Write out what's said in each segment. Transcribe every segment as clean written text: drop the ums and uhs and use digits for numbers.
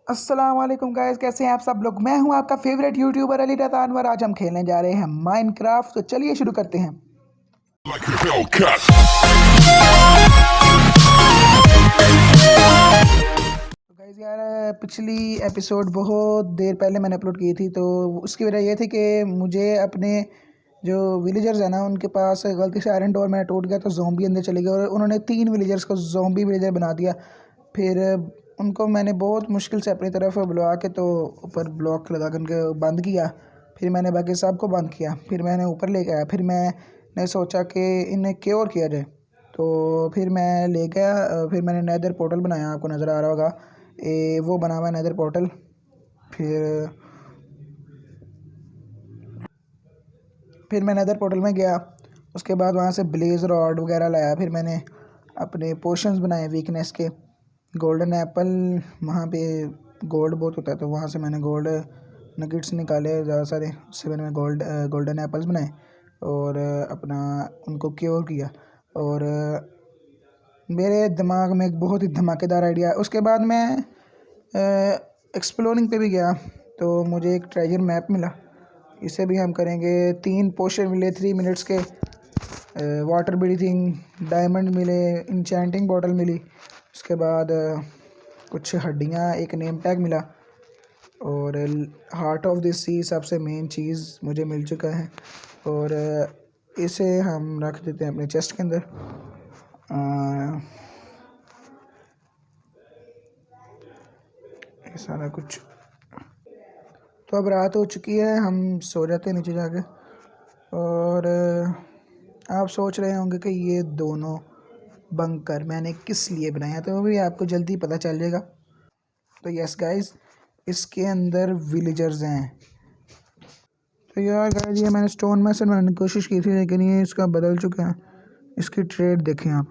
अस्सलाम वालेकुम गाइस, कैसे हैं आप सब लोग। मैं हूं आपका फेवरेट यूट्यूबर अली रता अनवर। आज हम खेलने जा रहे हैं माइनक्राफ्ट। तो चलिए शुरू करते हैं। Like a Hellcat. तो गाइस यार, पिछली एपिसोड बहुत देर पहले मैंने अपलोड की थी। तो उसकी वजह ये थी कि मुझे अपने जो विलेजर्स हैं ना, उनके पास गलती से आयरन डोर मैंने टूट गया तो ज़ॉम्बी अंदर चले गए और उन्होंने 3 विलेजर्स को ज़ॉम्बी विलेजर बना दिया। फिर उनको मैंने बहुत मुश्किल से अपनी तरफ बुलवा के तो ऊपर ब्लॉक लगा कर उनको बंद किया। फिर मैंने बाकी सबको बंद किया। फिर मैंने ऊपर लेके आया। फिर मैंने सोचा कि इन्हें क्योर किया जाए। तो फिर मैं ले गया। फिर मैंने नेदर पोर्टल बनाया, आपको नज़र आ रहा होगा वो बना हुआ है नेदर पोर्टल। फिर फिर मैं नेदर पोर्टल में गया। उसके बाद वहाँ से ब्लेज रॉड वगैरह लाया। फिर मैंने अपने पोशंस बनाए वीकनेस के। गोल्डन एप्पल, वहाँ पे गोल्ड बहुत होता है तो वहाँ से मैंने गोल्ड नगेट्स निकाले ज़्यादा सारे। उससे मैंने गोल्डन एप्पल्स बनाए और अपना उनको क्योर किया। और मेरे दिमाग में एक बहुत ही धमाकेदार आइडिया है। उसके बाद मैं एक्सप्लोरिंग पे भी गया तो मुझे एक ट्रेजर मैप मिला। इसे भी हम करेंगे। 3 पोशन मिले 3 मिनट्स के, वाटर ब्रीथिंग डायमंड मिले, इंचेंटिंग बॉटल मिली। उसके बाद कुछ हड्डियाँ, एक नेम टैग मिला और हार्ट ऑफ द सी सबसे मेन चीज़ मुझे मिल चुका है। और इसे हम रख देते हैं अपने चेस्ट के अंदर। ये सारा कुछ। तो अब रात हो चुकी है, हम सो जाते हैं नीचे जाके। और आप सोच रहे होंगे कि ये दोनों बंकर मैंने किस लिए बनाया, तो वो भी आपको जल्दी पता चल जाएगा। तो यस गाइस, इसके अंदर विलेजर्स हैं। तो यार गाइस, ये मैंने स्टोन मैसन बनाने की कोशिश की थी लेकिन ये इसका बदल चुका है। इसकी ट्रेड देखें आप,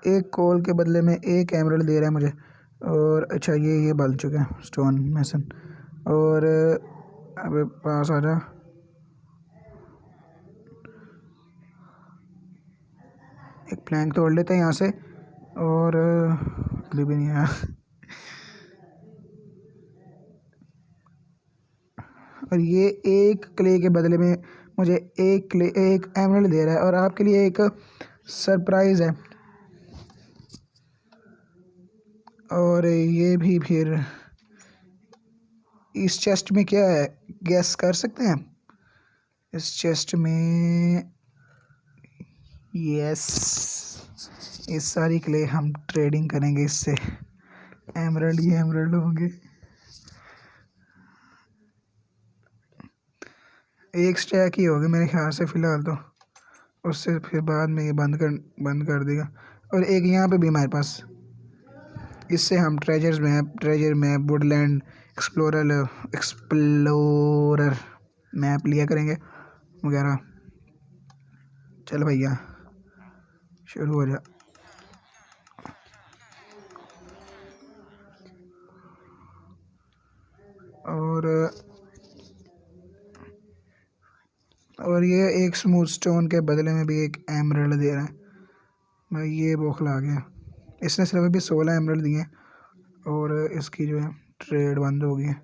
एक कोल के बदले में एक एमरल्ड दे रहा है मुझे। और अच्छा, ये बदल चुका है स्टोन मैसन। और अब पास आ जा। एक प्लैंक तोड़ लेते हैं यहाँ से। और अगली भी नहीं आया। और ये एक क्ले के बदले में मुझे एक एमरल्ड दे रहा है। और आपके लिए एक सरप्राइज़ है। और ये भी फिर इस चेस्ट में क्या है, गैस कर सकते हैं। इस चेस्ट में यस, इस सारी क्ले हम ट्रेडिंग करेंगे इससे। एमरल्ड ही एमरल्ड होंगे। एक स्टैक ही होगी मेरे ख्याल से फ़िलहाल तो। उससे फिर बाद में ये बंद कर देगा। और एक यहाँ पे भी हमारे पास, इससे हम treasure map Woodland explorer map लिया करेंगे वगैरह। चल भैया, शुरू हो जा। और ये एक स्मूथ स्टोन के बदले में भी एक एमरल्ड दे रहा है। भाई ये बौखला आ गया। इसने सिर्फ अभी 16 एमरल्ड दिए और इसकी जो है ट्रेड बंद हो गई है।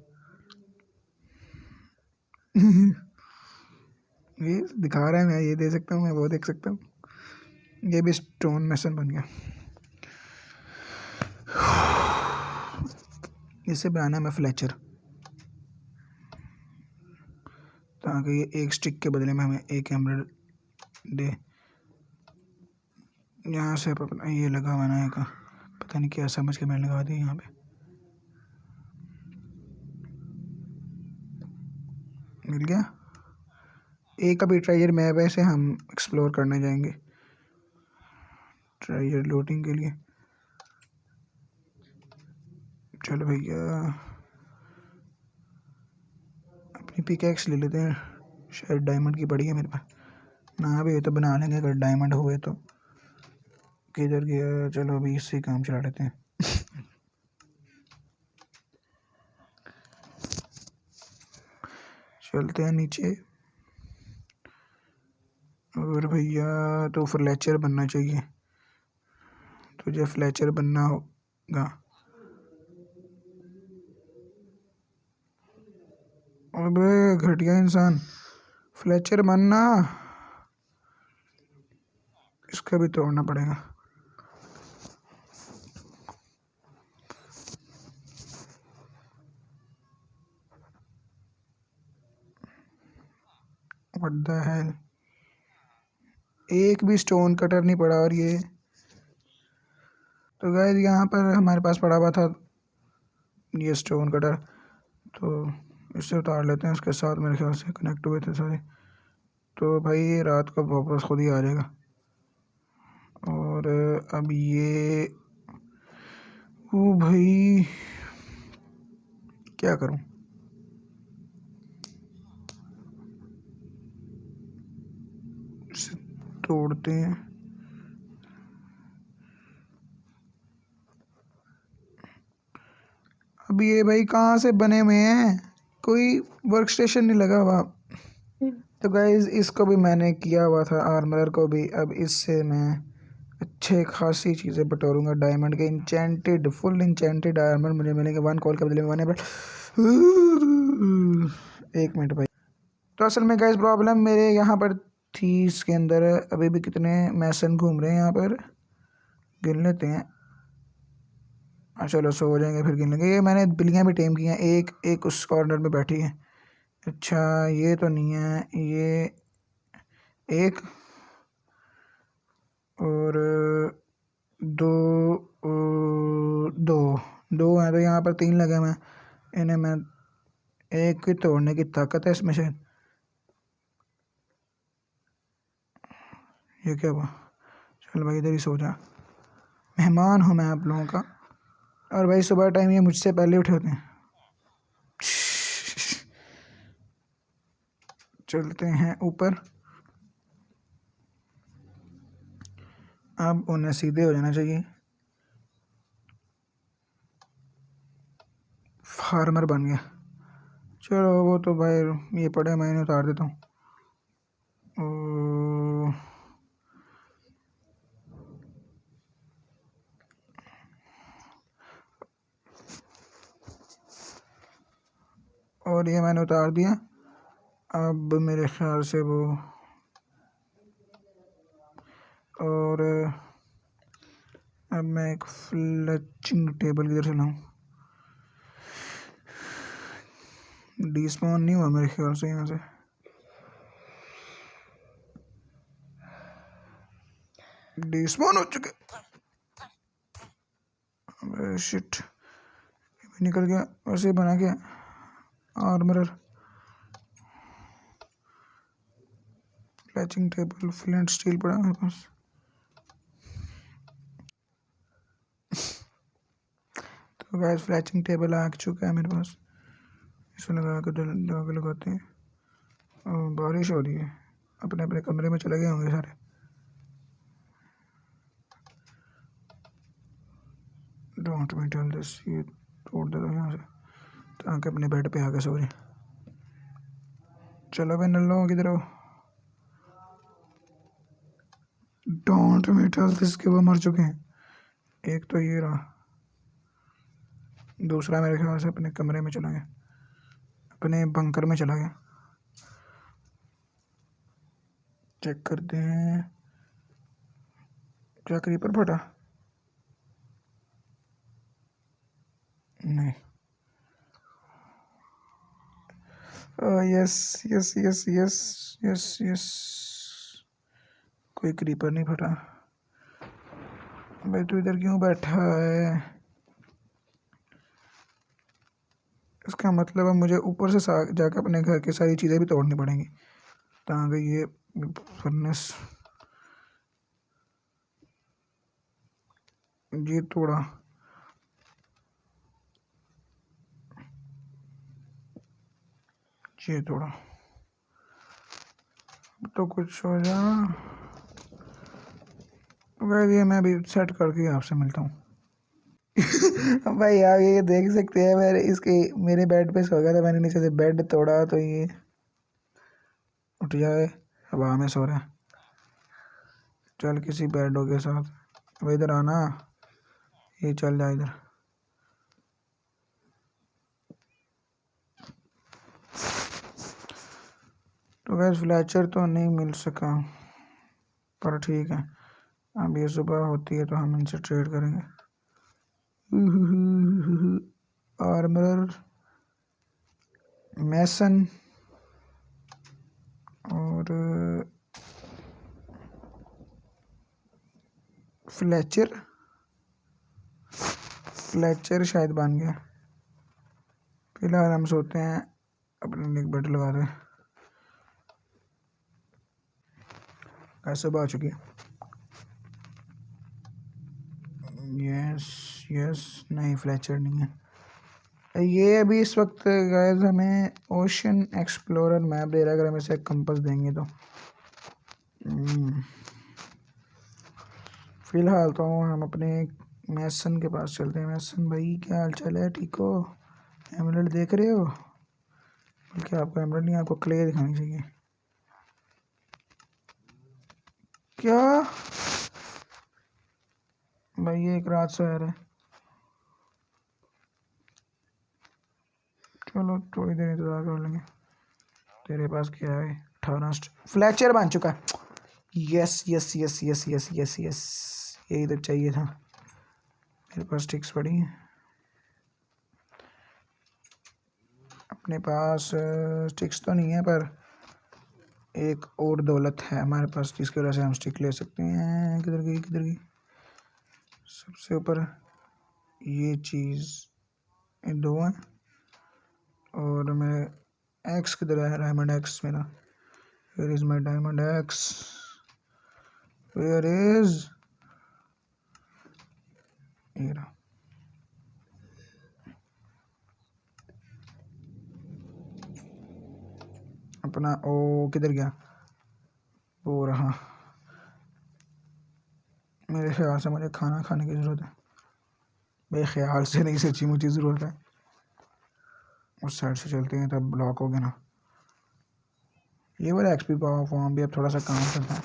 ये दिखा रहा है मैं ये दे सकता हूँ, मैं वो देख सकता हूँ। ये भी स्टोन मैसन बन गया। इसे बनाना है मैं फ्लेचर, ताकि ये एक स्टिक के बदले में हमें एक एमरल्ड दे। यहाँ से अपना ये लगा हुआ ना का, पता नहीं क्या समझ के मैंने लगा दिया यहाँ पे। मिल गया। एक अभी ट्रेजर मैप है, इसे हम एक्सप्लोर करने जाएंगे ट्रेजर लूटिंग के लिए। चलो भैया, अपनी पिकैक्स ले लेते हैं, शायद डायमंड की पड़ी है मेरे पास। ना भी हो तो बना लेंगे अगर डायमंड हुए तो। किधर गया, चलो अभी इससे काम चला लेते हैं। चलते हैं नीचे। और भैया तो फ्लेचर बनना चाहिए, तुझे फ्लेचर बनना होगा। अबे घटिया इंसान, फ्लेचर बनना, इसका भी तोड़ना पड़ेगा। व्हाट द हेल, एक भी स्टोन कटर नहीं पड़ा। और ये तो गाइस यहाँ पर हमारे पास पड़ा हुआ था ये स्टोन कटर, तो इससे उतार लेते हैं। उसके साथ मेरे ख्याल से कनेक्ट हुए थे सारे, तो भाई ये रात को वापस खुद ही आ जाएगा। और अब ये ओ भाई क्या करूं, इसे तोड़ते हैं। अब ये भाई कहाँ से बने हुए हैं, कोई वर्क स्टेशन नहीं लगा हुआ। तो गाइज इसको भी मैंने किया हुआ था, आर्मर को भी। अब इससे मैं अच्छे खासी चीज़ें बटोरूंगा। डायमंड के इंचेंटेड, फुल इंचेंटेड आर्मर मुझे मिलेंगे 1 कॉल के बदले में 1 एमराल्ड। एक मिनट भाई, तो असल में गाइज प्रॉब्लम मेरे यहाँ पर थी इसके अंदर। अभी भी कितने मैसन घूम रहे हैं यहाँ पर, गिन लेते हैं। चलो सो हो जाएंगे फिर गिन लेंगे। ये मैंने बिल्लियाँ भी टेम की हैं, एक एक उस कॉर्नर में बैठी है। अच्छा ये तो नहीं है, ये एक और दो, दो दो हैं, तो यहाँ पर 3 लगे हुए हैं। इन्हें मैं एक की तोड़ने की ताकत है इसमें शायद। ये क्या हुआ, चल भाई इधर ही सो जा, मेहमान हूँ मैं आप लोगों का। और भाई सुबह टाइम ये मुझसे पहले उठे होते हैं। चलते हैं ऊपर, अब उन्हें सीधे हो जाना चाहिए। फार्मर बन गया। चलो वो तो भाई ये पड़े, मैं इन्हें उतार देता हूँ। और ये मैंने उतार दिया। अब मेरे ख्याल से वो, और अब मैं एक फ्लैचिंग टेबल किधर से लाऊं। डिस्पॉन नहीं हुआ मेरे ख्याल से यहाँ से। डिस्पॉन हो चुके, शिट निकल गया। वैसे बना गया आर्मर, फ्लैचिंग टेबल, फ्लिंट स्टील पड़ा मेरे पास। तो गैस फ्लैचिंग टेबल आ चुका है मेरे पास, इसे लगा के लगाते हैं। और बारिश हो रही है, अपने अपने कमरे में चले गए होंगे सारे। डोंट मी टेल दिस, ये तोड़ दे दो यहाँ से ताकि अपने बेड पे आके सो जाए। चलो भाई नल्लो किधर हो। डोंट मी टेल दिस के वो मर चुके हैं। एक तो ये रहा, दूसरा मेरे ख्याल से अपने कमरे में चला गया, अपने बंकर में चला गया। चेक करते हैं, क्या क्रीपर फटा? नहीं। Yes yes yes yes yes yes, कोई क्रीपर नहीं फटा। भाई तू इधर क्यों बैठा है? इसका मतलब है मुझे ऊपर से जाकर अपने घर की सारी चीज़ें भी तोड़नी पड़ेंगी ताकि ये फर्नेस, ये तोड़ा, ये तोड़ा, तो कुछ हो जा। वैसे ये मैं भी सेट करके आपसे मिलता हूँ। भाई आप ये देख सकते हैं, मेरे इसके मेरे बेड पे सो गया था, मैंने नीचे से बेड तोड़ा तो ये उठ जाए, हवा में सो रहा है। चल किसी बेडों के साथ, अब इधर आना, ये चल जा इधर। तो गैस फ्लैचर तो नहीं मिल सका, पर ठीक है, अब ये सुबह होती है तो हम इनसे ट्रेड करेंगे। आर्मर, मैसन और फ्लैचर शायद बन गया। फिलहाल हम सोते हैं अपने लिए बेड लगा दें। सुबह आ चुकी है। यस यस, नहीं फ्लैचर नहीं है ये अभी इस वक्त। गाइस हमें ओशन एक्सप्लोरर मैप दे रहा है, अगर हम इसे कंपास देंगे तो। फिलहाल तो हम अपने मैसन के पास चलते हैं। मैसन भाई क्या हाल चाल है, ठीक हो? एमराल्ड देख रहे हो? बल्कि आपको एमराल्ड नहीं, आपको क्ले दिखानी चाहिए। क्या भाई, ये एक रात से आ रहा है। चलो थोड़ी देर इंतजार कर लेंगे। तेरे पास क्या है? 18 फ्लैचर बन चुका है। Yes yes yes yes yes yes yes, यही तो चाहिए था। मेरे पास स्टिक्स पड़ी हैं। अपने पास स्टिक्स तो नहीं है, पर एक और दौलत है हमारे पास जिसकी वजह से हम स्टिक ले सकते हैं। किधर गई किधर गई? सबसे ऊपर ये चीज़, ये दो हैं। और मेरे एक्स किधर है? डायमंड एक्स मेरा। Where is my diamond axe? Where is? ये रहा। अपना ओ किधर गया? वो रहा। मेरे ख्याल से मुझे खाना खाने की ज़रूरत है। मेरे ख्याल से नहीं, सच्ची मुझे ज़रूरत है। उस साइड से चलते हैं, तब ब्लॉक हो गया ना। ये वाला एक्सपी पावर फॉर्म भी अब थोड़ा सा काम करता है।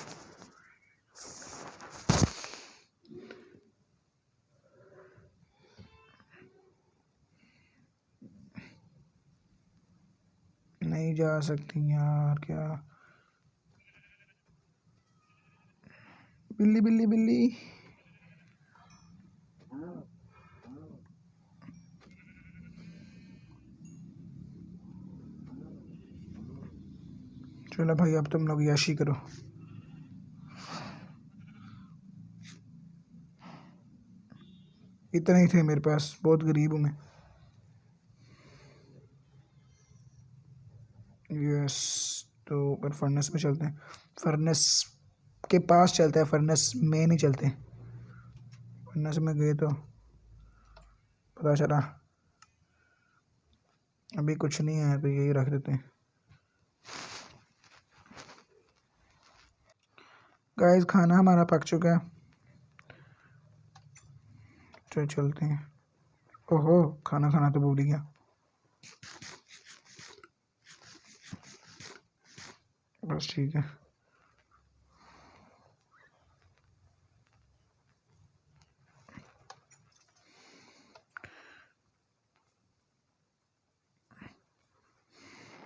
नहीं जा सकती यार, क्या? बिल्ली बिल्ली बिल्ली। चलो भाई, अब तुम लोग याशी करो। इतना ही थे मेरे पास, बहुत गरीब हूँ मैं। यस, तो ऊपर फर्नेस में चलते हैं। फर्नेस के पास चलते हैं, फर्नेस में नहीं चलते। फर्नेस में गए तो पता चला अभी कुछ नहीं है, तो यही रख देते हैं। गाइस खाना हमारा पक चुका है, तो चलते हैं। ओहो, खाना खाना तो भूल ही गया। बस ठीक है।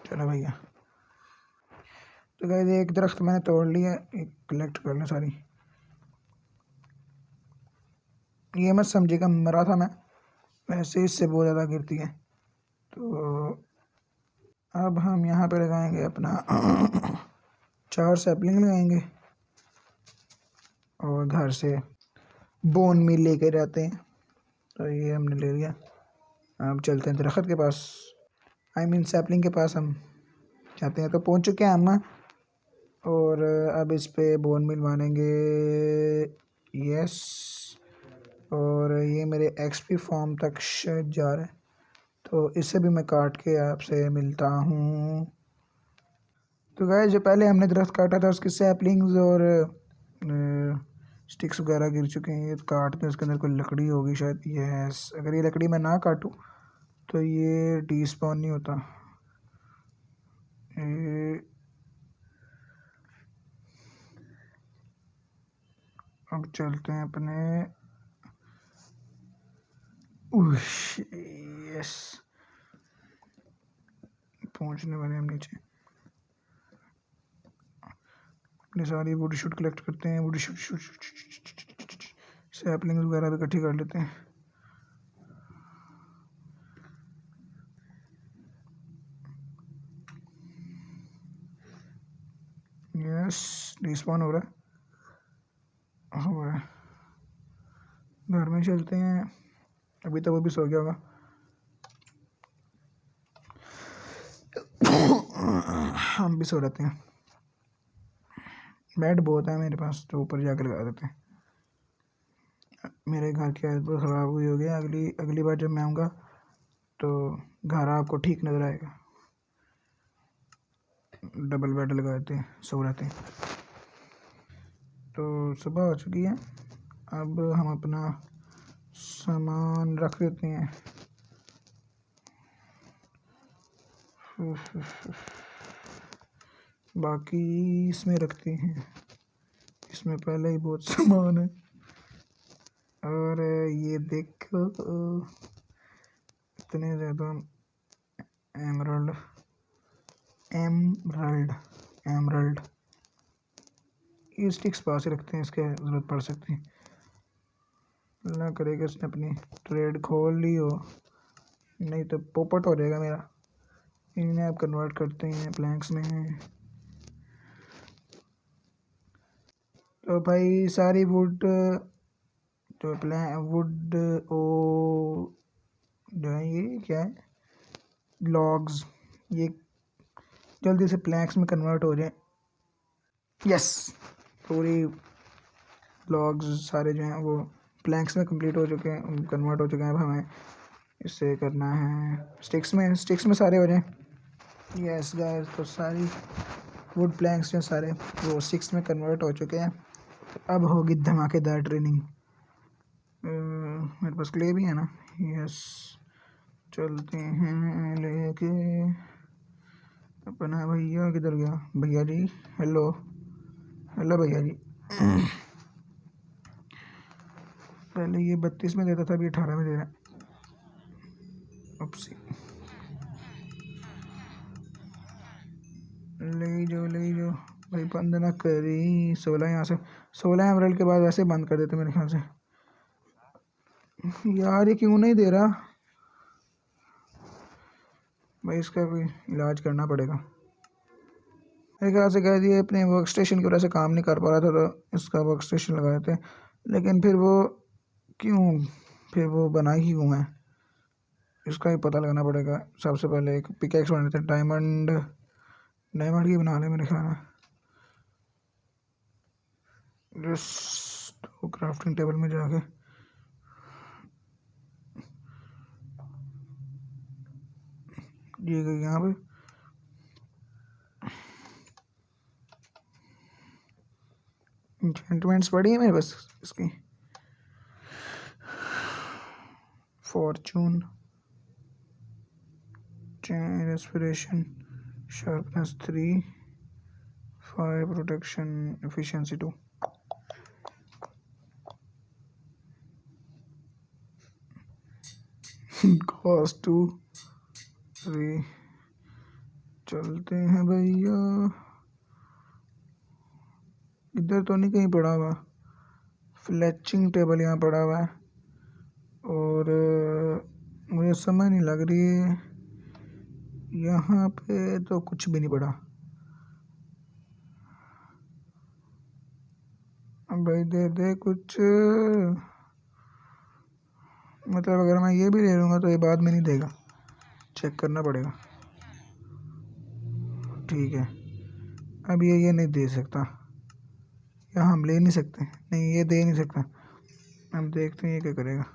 चलो भैया। तो गाइस एक दरख्त मैंने तोड़ लिया, एक कलेक्ट कर लो सारी। ये मत समझिएगा मरा था मैं, वैसे इससे बहुत ज़्यादा गिरती है। तो अब हम यहाँ पे लगाएंगे अपना 4 सैपलिंग लगाएंगे और घर से बोन मील लेके जाते हैं। तो ये हमने ले लिया। अब चलते हैं दरख्त के पास, आई मीन सैपलिंग के पास हम जाते हैं। तो पहुँच चुके हैं हम, और अब इस पे बोन मिल मारेंगे। यस, और ये मेरे एक्सपी फॉर्म तक शायद जा रहा है, तो इससे भी मैं काट के आपसे मिलता हूँ। तो गाइस जो पहले हमने दरख्त काटा था उसकी सैपलिंग्स और स्टिक्स वगैरह गिर चुके हैं। ये काटते हैं, उसके अंदर कोई लकड़ी होगी शायद। यस, अगर ये लकड़ी मैं ना काटूँ तो ये डिस्पॉन नहीं होता। ये अब चलते हैं अपने। यस, पहुंचने वाले हम नीचे। अपनी सारी वुड शूट कलेक्ट करते हैं, वुड शूट सैपलिंग वगैरह भी इकट्ठी कर लेते हैं। यस, रिस्पॉन हो रहा है। घर में चलते हैं, अभी तो वो भी सो गया होगा। हम भी सो रहते हैं। बेड बहुत है मेरे पास, तो ऊपर जाकर लगा देते हैं। मेरे घर की हालत बहुत ख़राब हुई होगी। अगली बार जब मैं आऊँगा तो घर आपको ठीक नज़र आएगा। डबल बेड लगा देते हैं, सो रहते हैं। तो सुबह हो चुकी है, अब हम अपना सामान रख देते हैं। बाकी इसमें रखते हैं, इसमें पहले ही बहुत सामान है। और ये देखो, इतने ज़्यादा एमरल्ड ये स्टिक्स पास ही रखते हैं, इसके ज़रूरत पड़ सकती है। ना करेगा इसने अपनी ट्रेड खोल ली हो, नहीं तो पोपट हो जाएगा मेरा। इन्हें आप कन्वर्ट करते हैं प्लैंक्स में। तो भाई सारी वुड जो वुड ओ जो है, ये क्या है, लॉग्स, ये जल्दी से प्लैंक्स में कन्वर्ट हो जाए। यस, पूरी लॉग्स सारे जो हैं वो प्लैंक्स में कंप्लीट हो चुके हैं, कन्वर्ट हो चुके हैं। अब हमें इससे करना है स्टिक्स में सारे हो जाएं। यस गाइस, तो सारी वुड प्लैंक्स जो सारे वो स्टिक्स में कन्वर्ट हो चुके हैं। अब होगी धमाकेदार ट्रेनिंग। मेरे पास क्ले भी है ना। यस, चलते हैं लेके अपना। भैया किधर गया? भैया जी, हेलो भैया जी। पहले ये 32 में देता था, अभी 18 में दे रहा है। उपसी, ले जाओ भाई, बंद ना करी। 16 यहाँ से 16 अप्रैल के बाद वैसे बंद कर देते मेरे ख्याल से। यार ये क्यों नहीं दे रहा भाई, इसका कोई इलाज करना पड़ेगा मेरे ख्याल से। कह दिए अपने वर्क स्टेशन की वजह से काम नहीं कर पा रहा था, तो इसका वर्क स्टेशन लगाए थे। लेकिन फिर वो बना ही क्यों है, इसका ही पता लगाना पड़ेगा। सबसे पहले एक पिकैक्स बना लेते हैं, डायमंड की बना ले मेरे ख्याल में। जस्ट क्राफ्टिंग टेबल में जाके ये गई यहाँ पे। एंचेंटमेंट्स पड़ी है मेरे पास इसकी। Fortune, chain respiration, sharpness 3, fire protection, efficiency 2। Cost 2, 3। चलते हैं भैया। इधर तो नहीं कहीं पड़ा हुआ। फ्लैचिंग टेबल यहाँ पड़ा हुआ है, और मुझे समझ नहीं लग रही है, यहाँ पे तो कुछ भी नहीं पड़ा। अब भाई दे कुछ, मतलब अगर मैं ये भी ले लूँगा तो ये बाद में नहीं देगा, चेक करना पड़ेगा। ठीक है, अब ये नहीं दे सकता, या हम ले नहीं सकते। नहीं, ये दे नहीं सकता। हम देखते हैं ये क्या करेगा।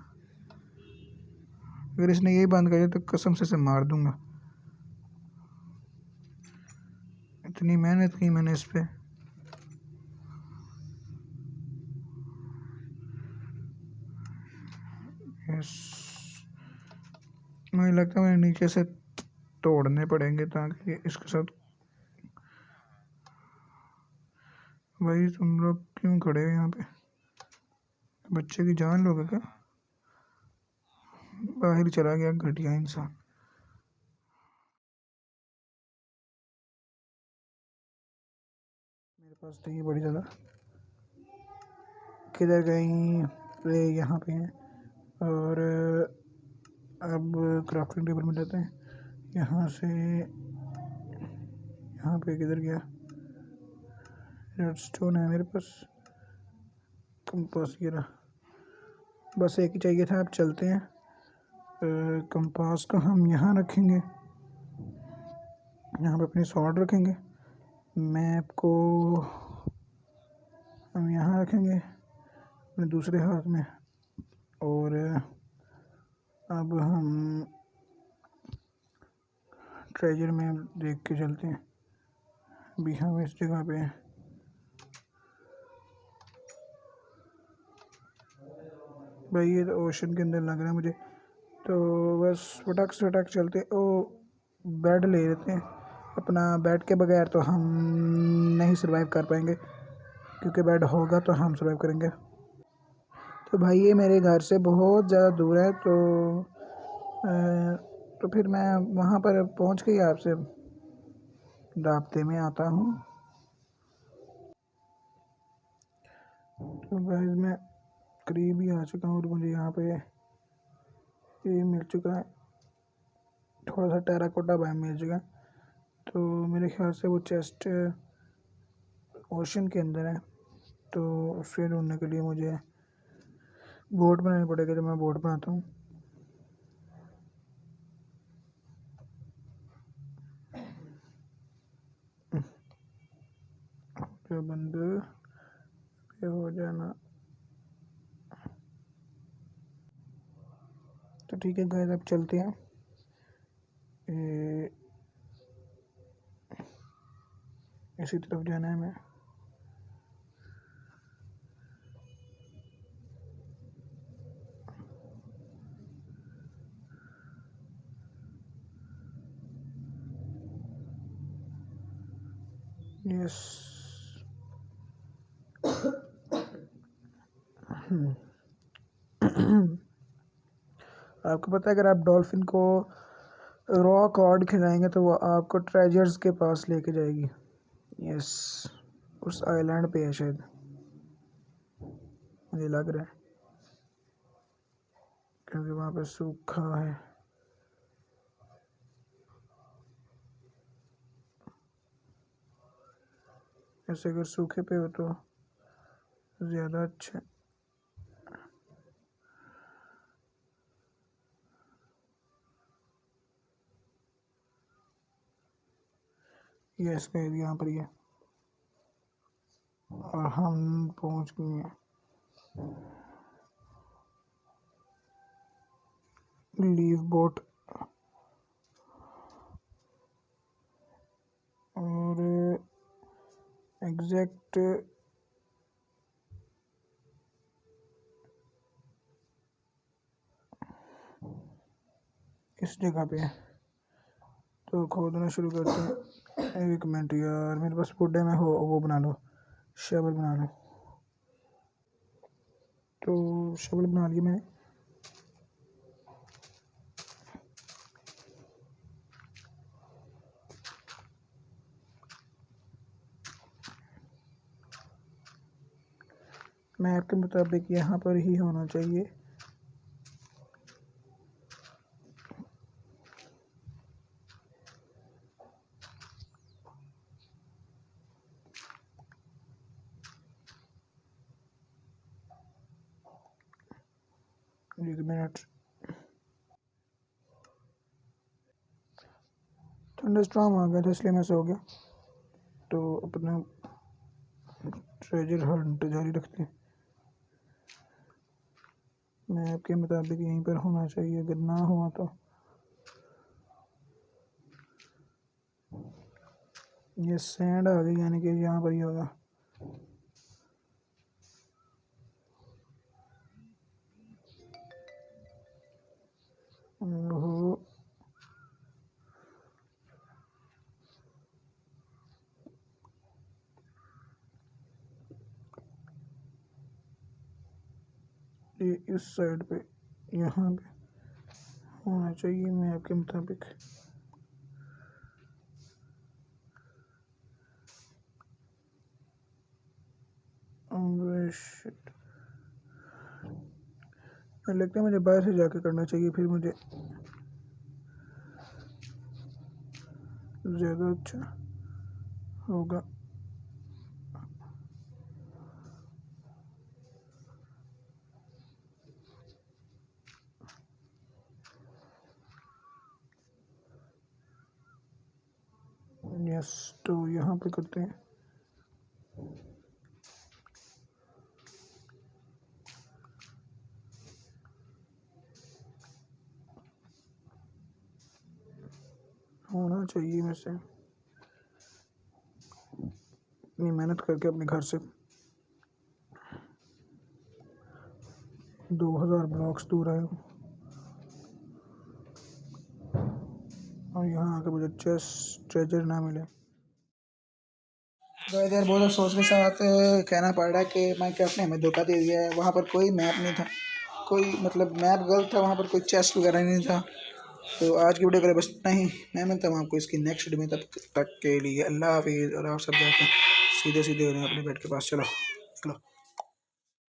अगर इसने ये बंद कर दिया तो कसम से मार दूंगा। इतनी मेहनत की मैंने इस पे। यस, मुझे लगता है मुझे नीचे से तोड़ने पड़ेंगे ताकि इसके साथ। भाई तुम लोग क्यों खड़े हो यहाँ पे? बच्चे की जान लोगे क्या? बाहर चला गया घटिया इंसान। मेरे पास थी बड़ी ज़्यादा। किधर गई? ये यहाँ पे हैं। और अब क्राफ्टिंग टेबल में जाते हैं। यहाँ से यहाँ पे किधर गया? रेडस्टोन है मेरे पास, कंपास ये रहा। बस एक ही चाहिए था। अब चलते हैं। कंपास को हम यहाँ रखेंगे, यहाँ पे अपनी सॉर्ड रखेंगे। मैप को हम यहाँ रखेंगे अपने दूसरे हाथ में। और अब हम ट्रेजर में देख के चलते हैं। अभी हम इस जगह पे हैं। भाई ये तो ओशन के अंदर लग रहा है मुझे, तो बस फटाक से फटाक चलते। ओ बेड ले लेते हैं अपना। बेड के बगैर तो हम नहीं सर्वाइव कर पाएंगे, क्योंकि बेड होगा तो हम सर्वाइव करेंगे। तो भाई ये मेरे घर से बहुत ज़्यादा दूर है, तो फिर मैं वहाँ पर पहुँच के आपसे राब्ते में आता हूँ। तो गाइस मैं करीब ही आ चुका हूँ और मुझे यहाँ पे ये मिल चुका है, थोड़ा सा टेराकोटा बाय मिल चुका है। तो मेरे ख्याल से वो चेस्ट ओशन के अंदर है, तो उसे ढूंढने के लिए मुझे बोट बनानी पड़ेगी। तो मैं बोट बनाता हूँ। तो बंद पे हो जाना। तो ठीक है गाइस, अब चलते हैं। इसी तरफ जाना है हमें। यस। आपको पता है, अगर आप डॉल्फिन को रॉ कॉर्ड खिलाएंगे तो वो आपको ट्रेजर्स के पास लेके जाएगी। यस, उस आइलैंड पे है शायद, मुझे लग रहा है, क्योंकि वहाँ पे सूखा है। ऐसे अगर सूखे पे हो तो ज़्यादा अच्छा। यस गाइस, यहाँ पर ही है और हम पहुँच गए हैं। Leave boat. और एग्जैक्ट इस जगह पे है, तो खोदना शुरू करते हैं। एक मिनट यार, मेरे पास वुड है, मैं वो बना लो, शवल बना लो। तो शवल बना लिया मैंने। मैप के मुताबिक यहाँ पर ही होना चाहिए। एक मिनट। थंडरस्टॉर्म आ गया था इसलिए मैं सो गया। तो अपना ट्रेजर हंट जारी रखते हैं। मैप के मुताबिक यहीं पर होना चाहिए, अगर ना हुआ तो ये सैंड आ गई, यानी कि यहाँ पर ही होगा। ओहो, ये इस साइड पे, यहाँ पे होना चाहिए मैप के मुताबिक। शिट, लगता है मुझे बाहर से जाके करना चाहिए, फिर मुझे ज़्यादा अच्छा होगा। यस, तो यहाँ पे करते हैं। होना चाहिए वैसे, इतनी मेहनत करके अपने घर से 2000 ब्लॉक्स दूर आया हूँ और यहाँ आकर मुझे ट्रेजर ना मिले। तो इधर बहुत अफसोस के साथ कहना पड़ रहा है कि माइनक्राफ्ट ने हमें धोखा दे दिया है। वहाँ पर कोई मैप नहीं था, कोई मतलब मैप गलत था, वहाँ पर कोई चेस्ट वगैरह नहीं था। तो आज की वीडियो के लिए बस इतना ही। मैं मिलता हूँ आपको इसकी नेक्स्ट वीडियो में, तब तक के लिए अल्लाह हाफिज़। और आप सब जाके सीधे सीधे हो रहे हैं अपने बेड के पास, चलो।